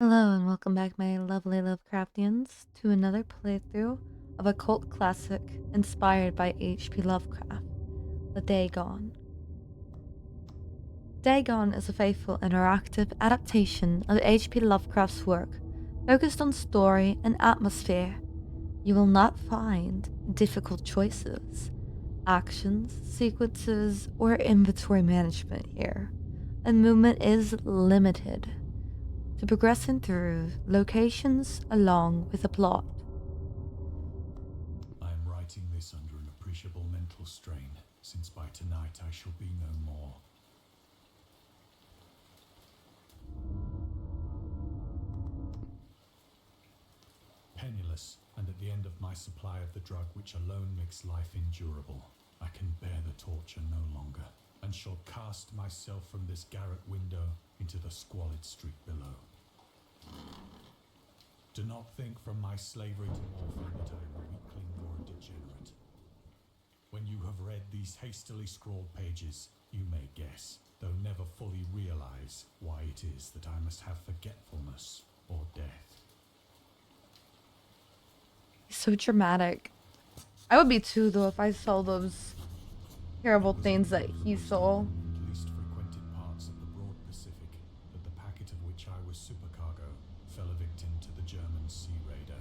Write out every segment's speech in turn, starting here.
Hello and welcome back, my lovely Lovecraftians, to another playthrough of a cult classic inspired by H P Lovecraft, the Dagon. Dagon is a faithful interactive adaptation of H P Lovecraft's work, focused on story and atmosphere. You will not find difficult choices, actions, sequences, or inventory management here, and movement is limited to progressing through locations along with the plot. I am writing this under an appreciable mental strain, since by tonight I shall be no more. Penniless, and at the end of my supply of the drug which alone makes life endurable, I can bear the torture no longer, and shall cast myself from this garret window into the squalid street below. Do not think from my slavery to morphine that I am a weakling or a degenerate. When you have read these hastily scrawled pages, you may guess, though never fully realize, why it is that I must have forgetfulness or death. He's so dramatic. I would be too, though, if I saw those terrible things that he saw. Least frequented parts of the broad Pacific, that the packet of which I was supercargo fell a victim to the German sea raider.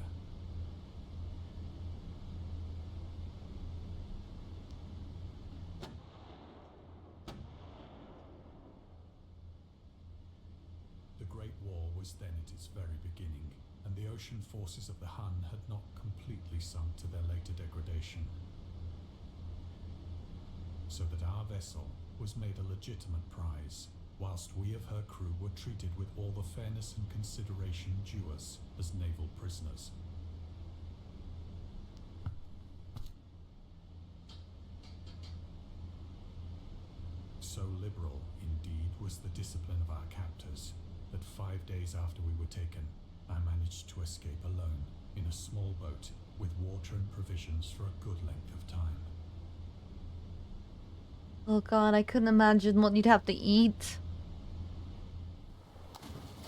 The Great War was then at its very beginning, and the ocean forces of the Hun had not completely sunk to their later degradation. So that our vessel was made a legitimate prize, whilst we of her crew were treated with all the fairness and consideration due us as naval prisoners. So liberal, indeed, was the discipline of our captors, that 5 days after we were taken, I managed to escape alone, in a small boat, with water and provisions for a good length of time. Oh god, I couldn't imagine what you'd have to eat.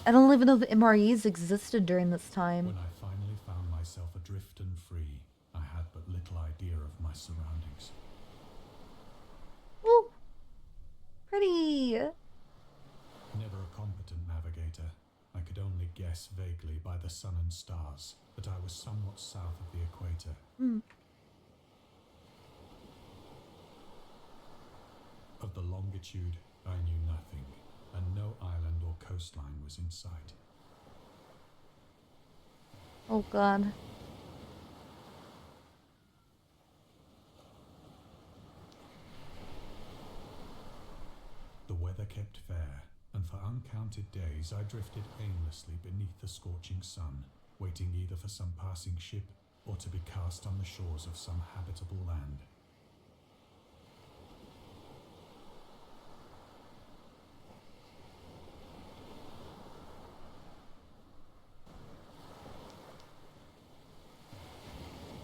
I don't even know if MREs existed during this time. When I finally found myself adrift and free, I had but little idea of my surroundings. Ooh, pretty. Never a competent navigator, I could only guess vaguely by the sun and stars that I was somewhat south of the equator. Of the longitude, I knew nothing, and no island or coastline was in sight. Oh god. The weather kept fair, and for uncounted days I drifted aimlessly beneath the scorching sun, waiting either for some passing ship or to be cast on the shores of some habitable land.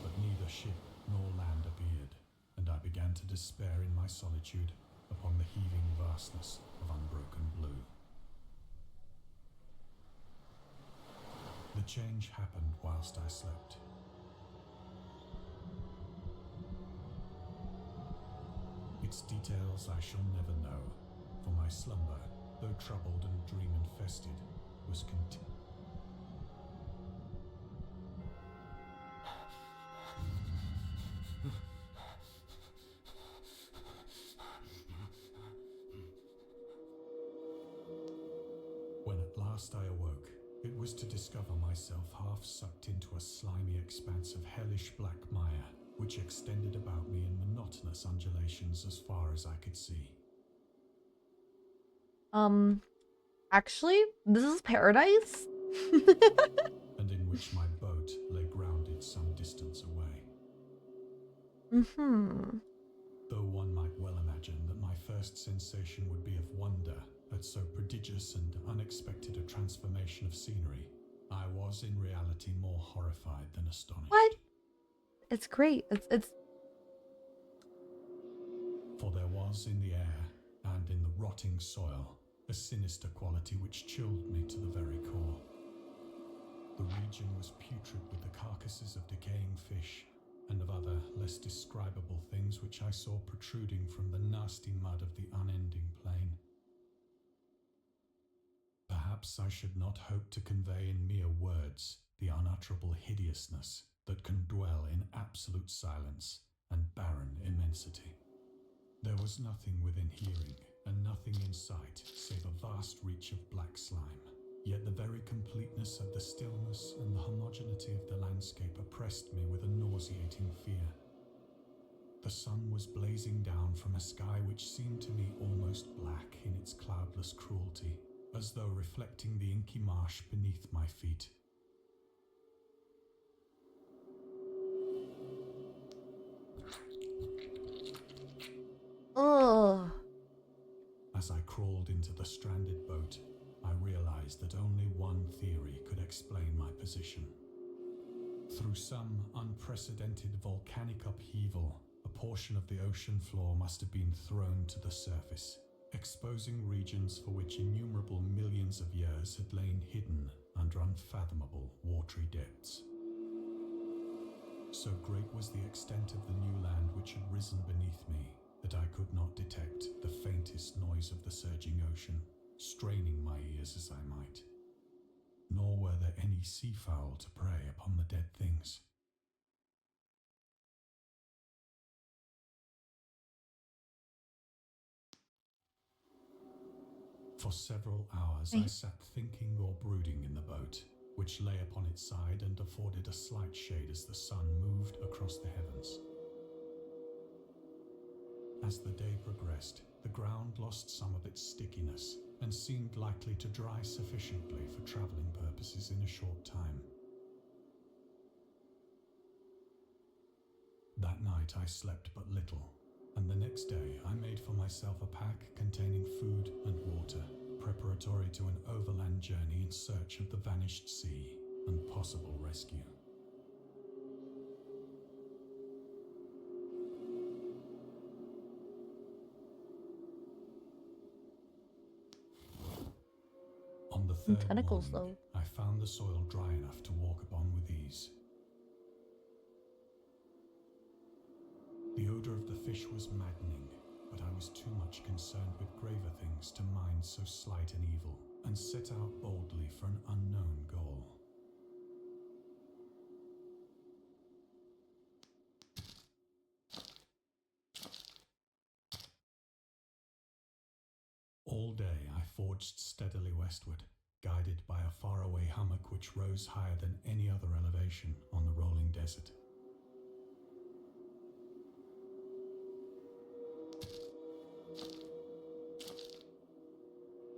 But neither ship nor land appeared, and I began to despair in my solitude upon the heaving vastness of unbroken blue. The change happened whilst I slept. Its details I shall never know, for my slumber, though troubled and dream-infested, was continued. When at last I awoke, it was to discover myself half sucked into a slimy expanse of hellish black mire, which extended about me in monotonous undulations as far as I could see. Actually, this is paradise? And in which my boat lay grounded some distance away. Though one might well imagine that my first sensation would be of wonder at so prodigious and unexpected a transformation of scenery, I was in reality more horrified than astonished. What? It's great. It's For there was in the air, and in the rotting soil, a sinister quality which chilled me to the very core. region was putrid with the carcasses of decaying fish and of other, less describable things which I saw protruding from the nasty mud of the unending plain. Perhaps I should not hope to convey in mere words the unutterable hideousness that can dwell in absolute silence and barren immensity. There was nothing within hearing and nothing in sight save a vast reach of black slime. Yet the very completeness of the stillness and the homogeneity of the landscape oppressed me with a nauseating fear. The sun was blazing down from a sky which seemed to me almost black in its cloudless cruelty, as though reflecting the inky marsh beneath my feet. Oh. As I crawled into the stranded boat, I realized that only one theory could explain my position. Through some unprecedented volcanic upheaval, a portion of the ocean floor must have been thrown to the surface, exposing regions for which innumerable millions of years had lain hidden under unfathomable watery depths. So great was the extent of the new land which had risen beneath me that I could not detect the faintest noise of the surging ocean, straining my ears as I might. Nor were there any seafowl to prey upon the dead things. For several hours I sat thinking or brooding in the boat, which lay upon its side and afforded a slight shade as the sun moved across the heavens. As the day progressed, the ground lost some of its stickiness and seemed likely to dry sufficiently for travelling purposes in a short time. That night I slept but little, and the next day I made for myself a pack containing food and water, preparatory to an overland journey in search of the vanished sea and possible rescue. On the third Tentacles, morning, though. I found the soil dry enough to walk upon with ease. The odour of the fish was maddening, but I was too much concerned with graver things to mind so slight an evil, and set out boldly for an unknown goal. All day I forged steadily westward, guided by a faraway hummock which rose higher than any other elevation on the rolling desert.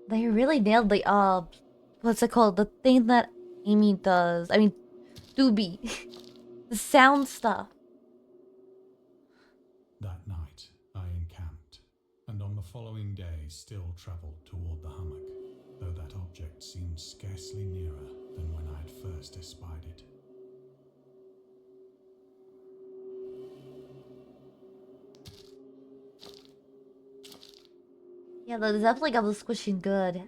They really nailed the what's it called? The thing that Amy does. I mean, Doobie. The sound stuff. That night I encamped, and on the following day still travelled toward the hummock, though that object seemed scarcely nearer than when I had first espied it. Yeah, they definitely got the squishing good.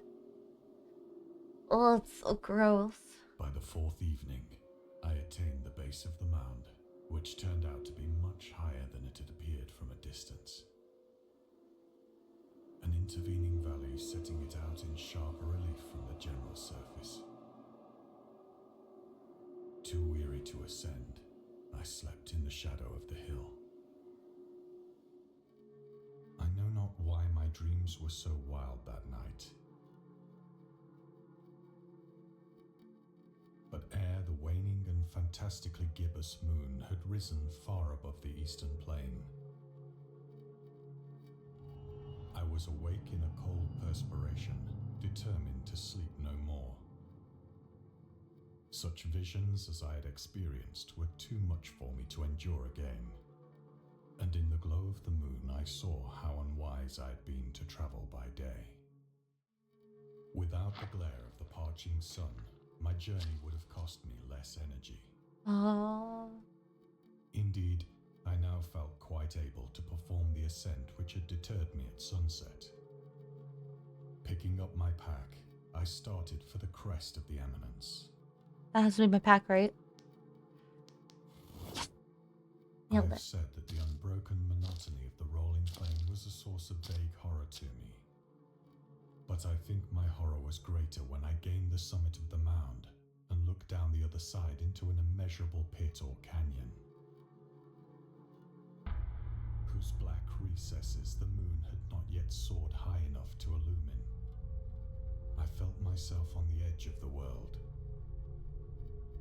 Oh, it's so gross. By the fourth evening, I attained the base of the mound, which turned out to be much higher than it had appeared from a distance. An intervening valley setting it out in sharp relief from the general surface. Too weary to ascend, I slept in the shadow of the hill. I know not why my dreams were so wild that night. But ere the waning and fantastically gibbous moon had risen far above the eastern plain, I was awake in a cold perspiration, determined to sleep no more. Such visions as I had experienced were too much for me to endure again, and in the glow of the moon I saw how unwise I had been to travel by day. Without the glare of the parching sun, my journey would have cost me less energy. Indeed, I now felt quite able to perform the ascent which had deterred me at sunset. Picking up my pack, I started for the crest of the eminence. That has to be my pack, right? I Nailed have it. said that the unbroken monotony of the rolling plain was a source of vague horror to me. But I think my horror was greater when I gained the summit of the mound and looked down the other side into an immeasurable pit or canyon, whose black recesses the moon had not yet soared high enough to illumine. I felt myself on the edge of the world,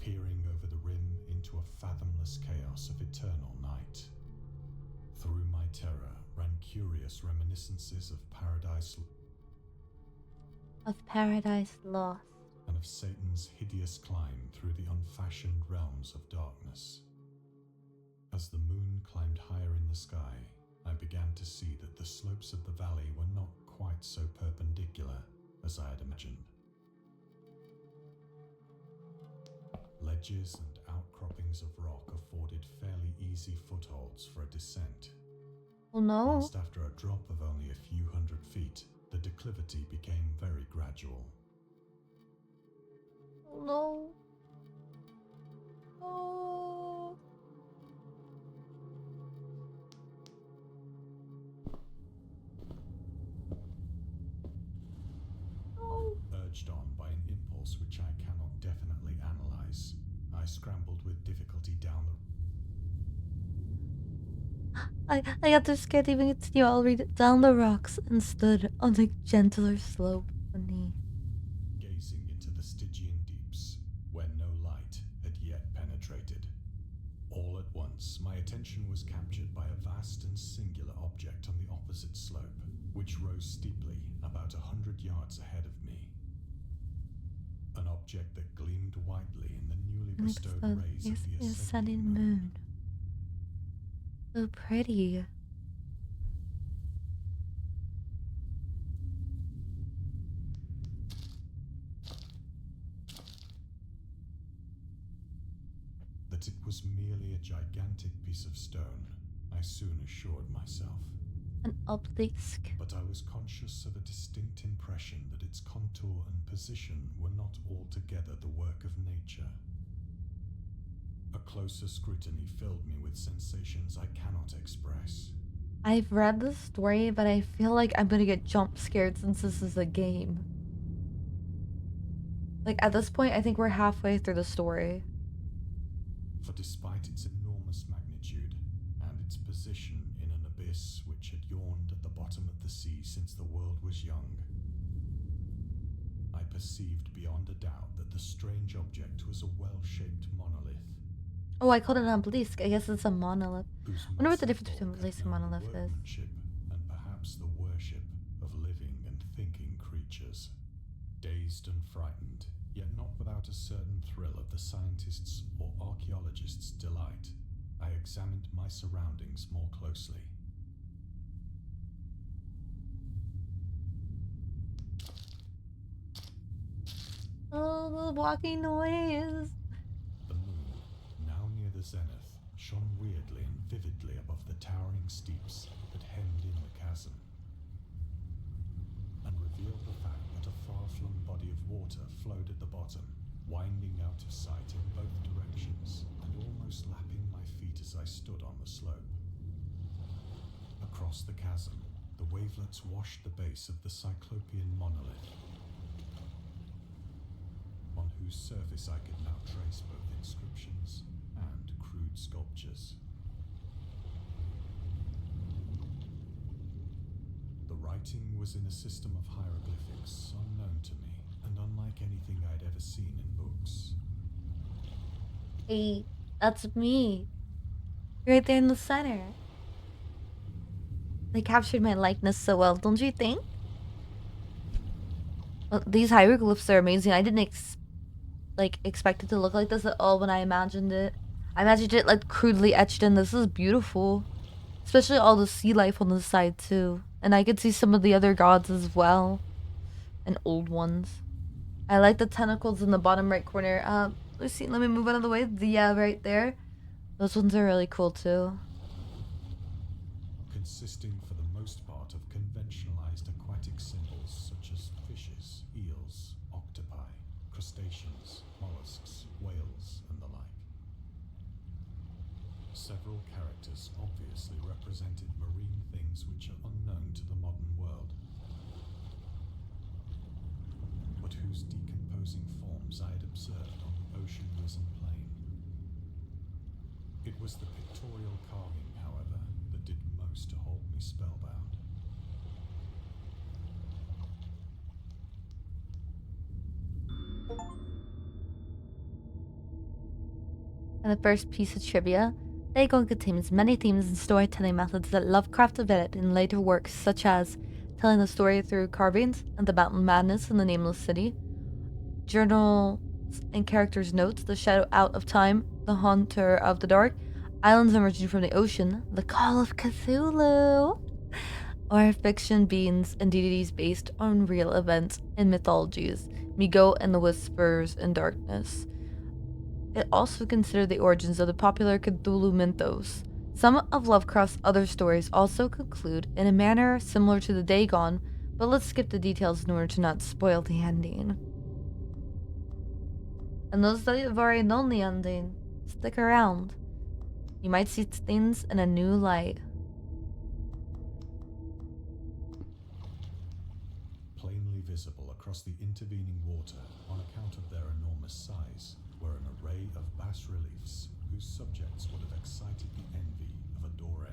peering over the rim into a fathomless chaos of eternal night. Through my terror ran curious reminiscences of Paradise Lost. and of Satan's hideous climb through the unfashioned realms of darkness. As the moon climbed higher in the sky, I began to see that the slopes of the valley were not quite so perpendicular as I had imagined. Ledges and outcroppings of rock afforded fairly easy footholds for a descent. Oh no. Whilst after a drop of only a few hundred feet, the declivity became very gradual. Oh no. Oh. Oh. Urged on by an impulse which I cannot definitely analyze, I scrambled with difficulty down the... I got too scared to even continue. I'll read it. Down the rocks and stood on a gentler slope beneath. Gazing into the Stygian deeps, where no light had yet penetrated. All at once, my attention was captured by a vast and singular object on the opposite slope, which rose steeply about 100 yards ahead of me. An object that gleamed whitely in the newly bestowed rays of the ascending moon. So pretty. That it was merely a gigantic piece of stone, I soon assured myself. An obelisk. But I was conscious of a distinct impression that its contour and position were not altogether the work of nature. A closer scrutiny filled me with sensations I cannot express. I've read the story, but I feel like I'm gonna get jump scared since this is a game. Like, at this point, I think we're halfway through the story. For despite its enormous magnitude and its position in an abyss which had yawned at the bottom of the sea since the world was young, I perceived beyond a doubt that the strange object was a well-shaped monolith. Oh, I called it an obelisk. I guess it's a monolith. I wonder what the difference between bulk obelisk and had known monolith is. workmanship and perhaps the worship of living and thinking creatures. Dazed and frightened, yet not without a certain thrill of the scientist's or archaeologist's delight, I examined my surroundings more closely. Oh, the walking noise. The moon, now near the zenith, shone weirdly and vividly above the towering steeps that hemmed in the chasm, and revealed the fact that a far-flung body of water flowed at the bottom, winding out of sight in both directions and almost lapping my feet as I stood on the slope. Across the chasm, the wavelets washed the base of the Cyclopean monolith, on whose surface I could now trace both inscriptions and crude sculptures. The writing was in a system of hieroglyphics unknown to me and unlike anything I'd ever seen in books. Hey, that's me. Right there in the center. They captured my likeness so well, don't you think? Well, these hieroglyphs are amazing. I didn't expect it to look like this at all when I imagined it. I imagined it like crudely etched in. This is beautiful. Especially all the sea life on the side too. And I could see some of the other gods as well. And old ones. I like the tentacles in the bottom right corner. Let's see, let me move out of the way. Yeah, right there. Those ones are really cool too. Consisting for the most part of conventionalized aquatic symbols such as fishes, eels, octopi, crustaceans, mollusks, Several characters obviously represented marine things which are unknown to the modern world, but whose decomposing forms I had observed on the ocean-risen plain. It was the pictorial carving, however, that did most to hold me spellbound. And the first piece of trivia, Dagon contains many themes and storytelling methods that Lovecraft developed in later works, such as telling the story through carvings and the mountain madness in the Nameless City, journals and characters' notes, the shadow out of time, the haunter of the dark, islands emerging from the ocean, the call of Cthulhu, or fiction beings and deities based on real events and mythologies, Migo and the Whispers in Darkness. It also considered the origins of the popular Cthulhu mythos. Some of Lovecraft's other stories also conclude in a manner similar to the Dagon, but let's skip the details in order to not spoil the ending. And those that have already known the ending, stick around. You might see things in a new light. Plainly visible across the intervening water on account of their enormous size were an array of bas-reliefs whose subjects would have excited the envy of a doré.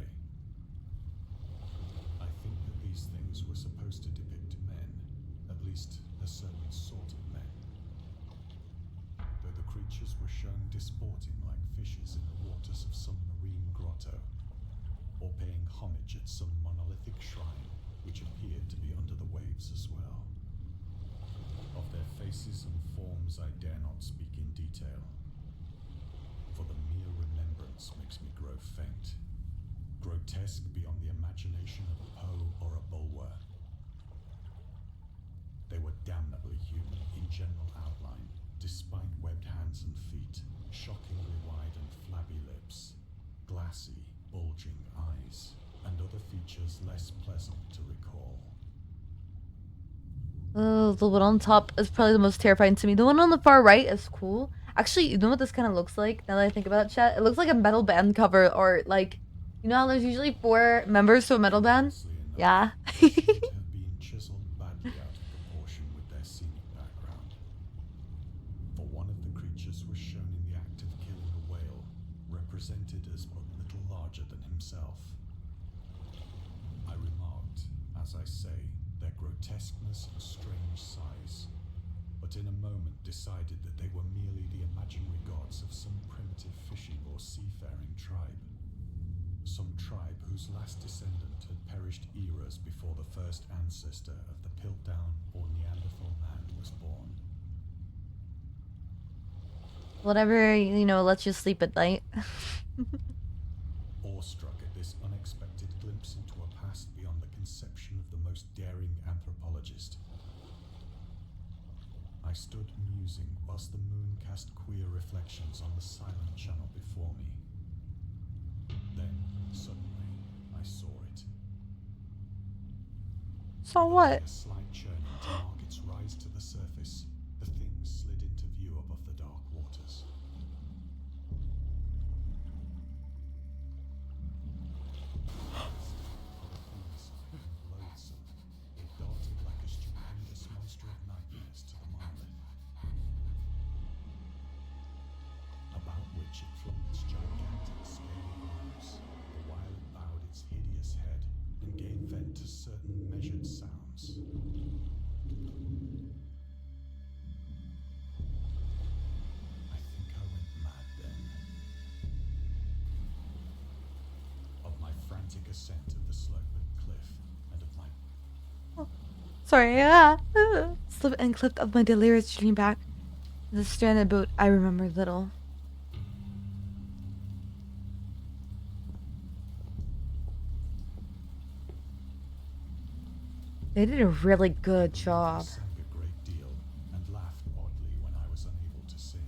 I think that these things were supposed to depict men, at least a certain sort of men. Though the creatures were shown disporting like fishes in the waters of some marine grotto, or paying homage at some monolithic shrine which appeared to be under the waves as well. Of their faces and forms I dare not speak in detail, for the mere remembrance makes me grow faint, grotesque beyond the imagination of a Poe or a Bulwer. They were damnably human in general outline, despite webbed hands and feet, shockingly wide and flabby lips, glassy, bulging eyes, and other features less pleasant to recall. The one on top is probably the most terrifying to me. The one on the far right is cool. Actually, you know what this kind of looks like, now that I think about it, chat? It looks like a metal band cover, or like, you know how there's usually 4 members to a metal band? Yeah. Have been chiseled badly out of proportion with their scenic background. For one of the creatures was shown in the act of killing a whale, represented as but little larger than himself. I remarked, as I say, their grotesqueness and strange size, but in a moment decided that they were merely the imaginary gods of some primitive fishing or seafaring tribe. Some tribe whose last descendant had perished eras before the first ancestor of the Piltdown or Neanderthal man was born. Whatever, you know, lets you sleep at night. Awestruck at this unexpected glimpse into a past beyond the conception of the most daring anthropologist, I stood musing whilst the moon cast queer reflections on the silent channel before me. Then, suddenly, I saw it. So what? A slight churning to mark its rise to the surface, the thing slid into view above the dark waters. Loathsome, it darted like a stupendous monster of nightmares to the monolith, about which it flung its gigantic scaly arms, the while it bowed its hideous head and gave vent to certain measured sounds. I think I went mad then. Of my frantic ascent of the sloping cliff, and of my Sorry, yeah. Slip and clipped of my delirious dream back. The stranded boat I remember little. They did a really good job. sang a great deal and laughed oddly when I was unable to sing.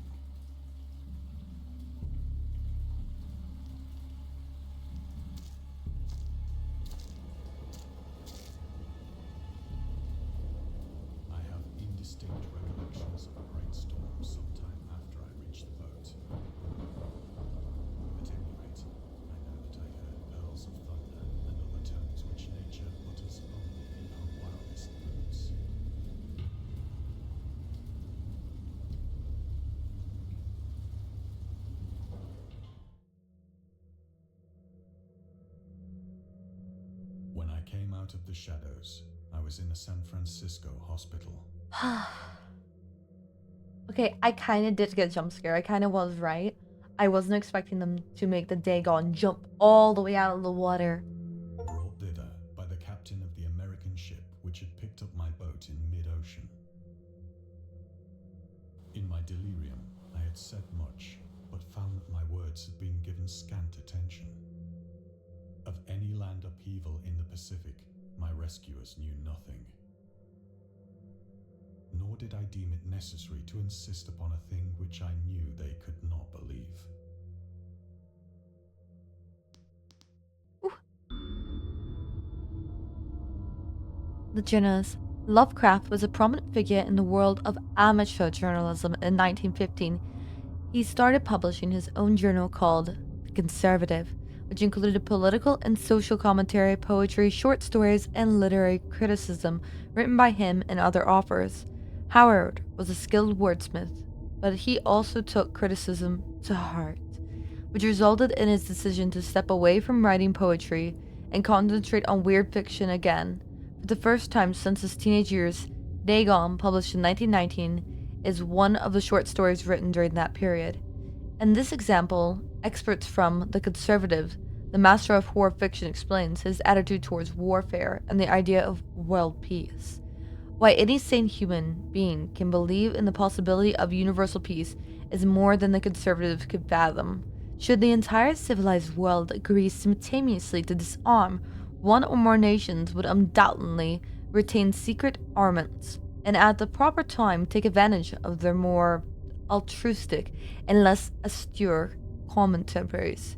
I have indistinct recollections of a great storm sometime after I reached the boat. At any rate, out of the shadows. I was in a San Francisco hospital. Okay, I kind of did get a jump scare. I kind of was right. I wasn't expecting them to make the Dagon jump all the way out of the water. Brought thither by the captain of the American ship which had picked up my boat in mid-ocean. In my delirium, I had said much, but found that my words had been given scant attention. Of any land upheaval in the Pacific, my rescuers knew nothing. Nor did I deem it necessary to insist upon a thing which I knew they could not believe. The journalist Lovecraft was a prominent figure in the world of amateur journalism in 1915. He started publishing his own journal called The Conservative, which included political and social commentary, poetry, short stories, and literary criticism written by him and other authors. Howard was a skilled wordsmith, but he also took criticism to heart, which resulted in his decision to step away from writing poetry and concentrate on weird fiction again. For the first time since his teenage years, Dagon, published in 1919, is one of the short stories written during that period. In this example, experts from The Conservative, the master of horror fiction, explains his attitude towards warfare and the idea of world peace. Why any sane human being can believe in the possibility of universal peace is more than the Conservative could fathom. Should the entire civilized world agree simultaneously to disarm, one or more nations would undoubtedly retain secret armaments, and at the proper time take advantage of their more altruistic and less austere contemporaries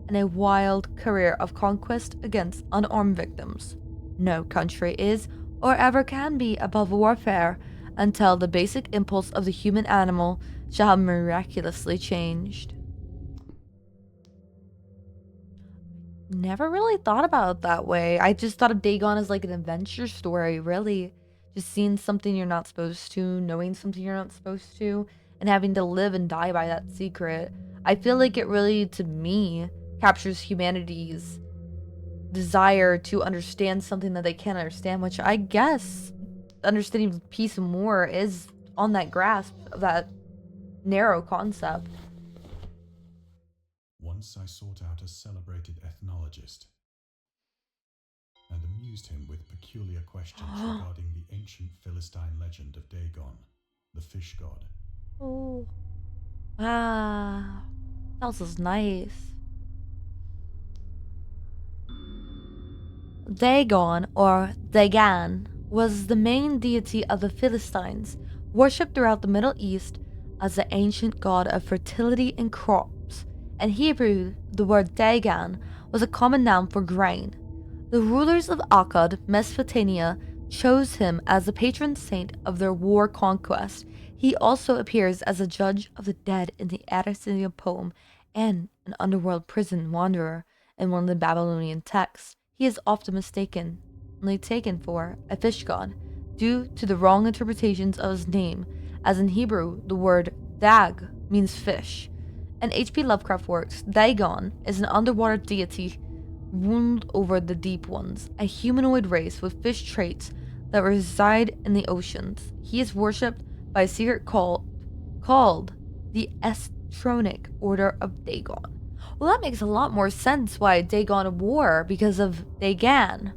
in a wild career of conquest against unarmed victims. No country is or ever can be above warfare until the basic impulse of the human animal shall have miraculously changed. Never really thought about it that way. I just thought of Dagon as like an adventure story, really. Just seeing something you're not supposed to, knowing something you're not supposed to, and having to live and die by that secret. I feel like it really, to me, captures humanity's desire to understand something that they can't understand, which I guess understanding peace and war is on that grasp of that narrow concept. Once I sought out a celebrated ethnologist and amused him with peculiar questions regarding the ancient Philistine legend of Dagon, the fish god. Oh. Ah. That was nice. Dagon, or Dagan, was the main deity of the Philistines, worshipped throughout the Middle East as the ancient god of fertility and crops. In Hebrew, the word Dagan was a common noun for grain. The rulers of Akkad, Mesopotamia, chose him as the patron saint of their war conquest. He also appears as a judge of the dead in the Addisonian poem and an underworld prison wanderer in one of the Babylonian texts. He is often mistakenly taken for a fish god due to the wrong interpretations of his name, as in Hebrew, the word dag means fish. In H P Lovecraft works, Dagon is an underwater deity ruled over the deep ones, a humanoid race with fish traits that reside in the oceans. He is worshipped by a secret cult called the Estronic Order of Dagon. Well, that makes a lot more sense why Dagon War, because of Dagan.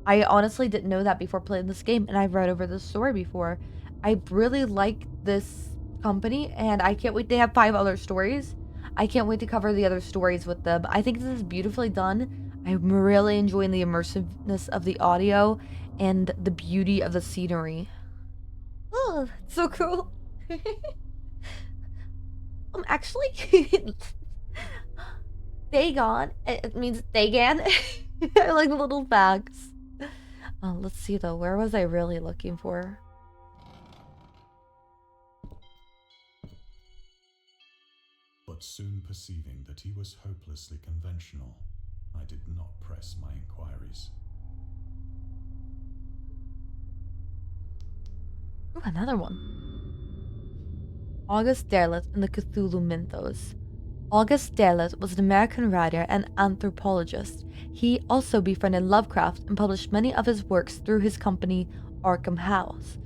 I honestly didn't know that before playing this game, and I've read over this story before. I really like this company, and I can't wait. They have 5 other stories. I can't wait to cover the other stories with them. I think this is beautifully done. I'm really enjoying the immersiveness of the audio and the beauty of the scenery. Oh, it's so cool. Actually, Dagon, it means Dagan. I like the little facts. Let's see though, where was I really looking for? But soon perceiving that he was hopelessly conventional, I did not press my inquiries. Ooh, another one. August Derleth and the Cthulhu Mythos. August Derleth was an American writer and anthropologist. He also befriended Lovecraft and published many of his works through his company Arkham House.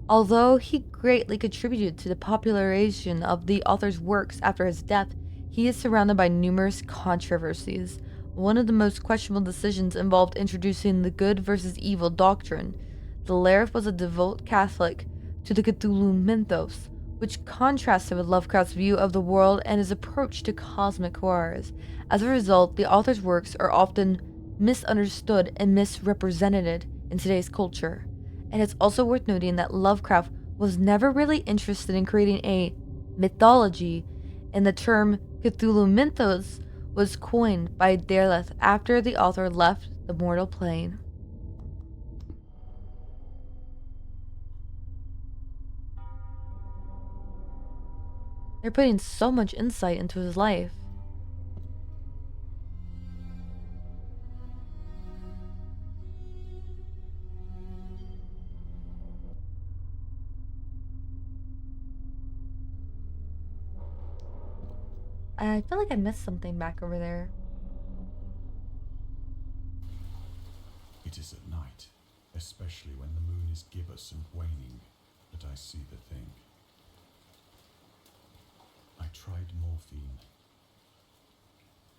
Although he greatly contributed to the popularization of the author's works after his death, he is surrounded by numerous controversies. One of the most questionable decisions involved introducing the good versus evil doctrine. The laird was a devout Catholic to the Cthulhu mythos, which contrasted with Lovecraft's view of the world and his approach to cosmic horrors. As a result, the author's works are often misunderstood and misrepresented in today's culture. And it's also worth noting that Lovecraft was never really interested in creating a mythology, and the term Cthulhu mythos was coined by Derleth after the author left the mortal plane. They're putting so much insight into his life. I feel like I missed something back over there. It is at night, especially when the moon is gibbous and waning, that I see the thing. I tried morphine,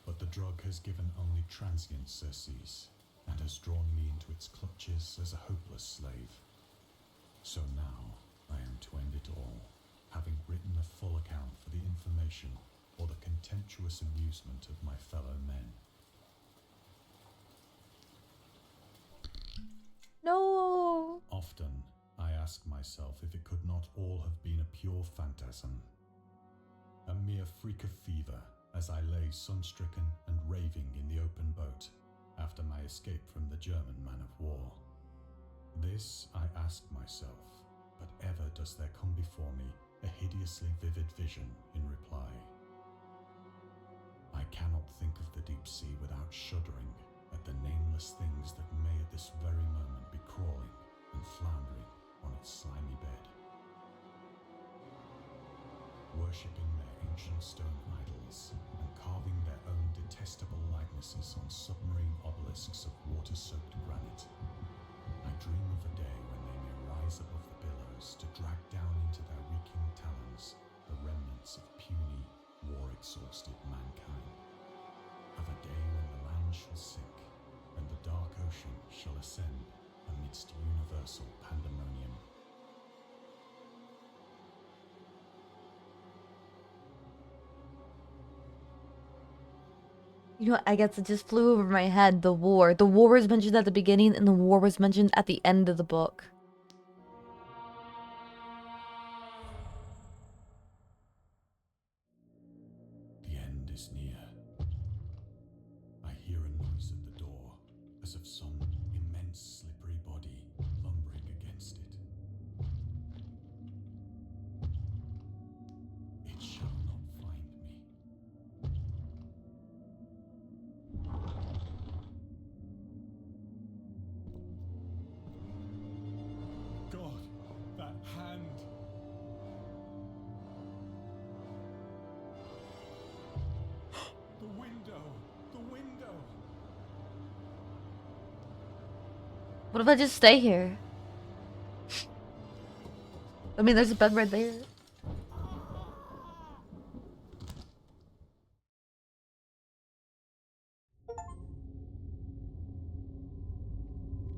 but the drug has given only transient surcease and has drawn me into its clutches as a hopeless slave. So now I am to end it all, having written a full account for the information or the contemptuous amusement of my fellow men. No! Often I ask myself if it could not all have been a pure phantasm, a mere freak of fever as I lay sun-stricken and raving in the open boat after my escape from the German man of war. This I ask myself, but ever does there come before me a hideously vivid vision in reply. I cannot think of the deep sea without shuddering at the nameless things that may at this very moment be crawling and floundering on its slimy bed, worshipping their ancient stone idols and carving their own detestable likenesses on submarine obelisks of water-soaked granite. I dream of a day when they may rise above the billows to drag down into their reeking talons the remnants of puny, war-exhausted mankind. Of a day when the land shall sink and the dark ocean shall ascend amidst universal pandemonium. You know what, I guess it just flew over my head. The war. The war was mentioned at the beginning and the war was mentioned at the end of the book. The end is near. I hear a noise at the door, as of some immense slippery body lumbering against it. It shall not find me. God, that hand! The window! The window! What if I just stay here? I mean, there's a bed right there.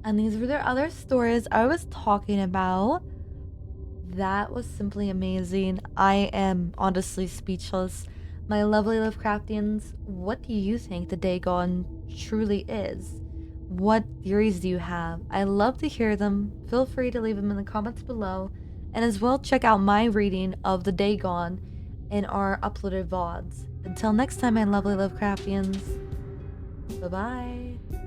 And these were the other stories I was talking about. That was simply amazing. I am honestly speechless. My lovely Lovecraftians, what do you think the Dagon truly is? What theories do you have? I love to hear them. Feel free to leave them in the comments below. And as well, check out my reading of the Dagon in our uploaded VODs. Until next time, my lovely Lovecraftians. Bye-bye.